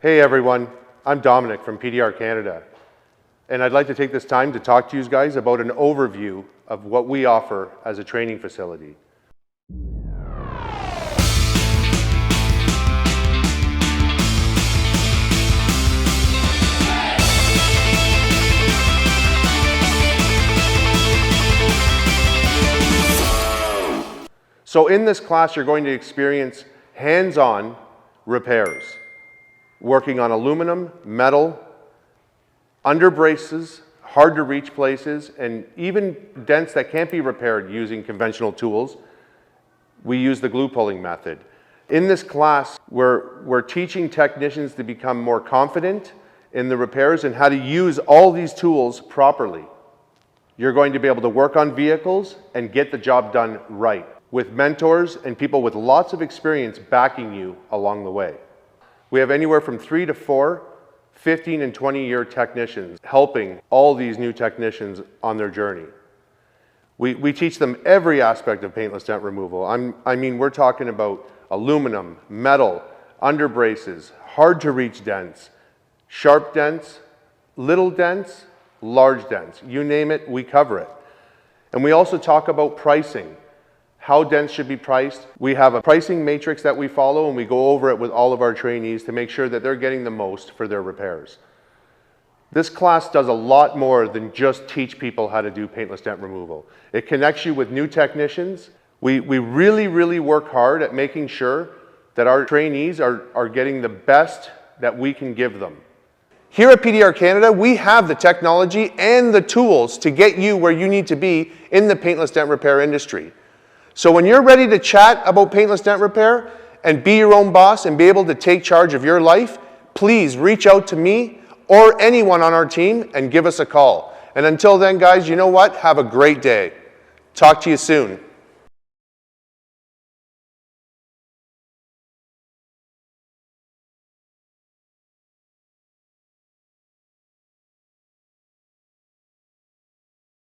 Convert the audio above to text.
Hey everyone, I'm Domenic from PDR Canada, and I'd like to take this time to talk to you guys about an overview of what we offer as a training facility. So in this class, you're going to experience hands-on repairs, working on aluminum, metal, under braces, hard to reach places, and even dents that can't be repaired using conventional tools. We use the glue pulling method. In this class, we're teaching technicians to become more confident in the repairs and how to use all these tools properly. You're going to be able to work on vehicles and get the job done right, with mentors and people with lots of experience backing you along the way. We have anywhere from 3 to 4 15 and 20-year technicians helping all these new technicians on their journey. We teach them every aspect of paintless dent removal. I mean, we're talking about aluminum, metal, under braces, hard to reach dents, sharp dents, little dents, large dents. You name it, we cover it. And we also talk about pricing, how dents should be priced. We have a pricing matrix that we follow, and we go over it with all of our trainees to make sure that they're getting the most for their repairs. This class does a lot more than just teach people how to do paintless dent removal. It connects you with new technicians. We really work hard at making sure that our trainees are getting the best that we can give them. Here at PDR Canada, we have the technology and the tools to get you where you need to be in the paintless dent repair industry. So when you're ready to chat about paintless dent repair and be your own boss and be able to take charge of your life, please reach out to me or anyone on our team and give us a call. And until then, guys, you know what? Have a great day. Talk to you soon.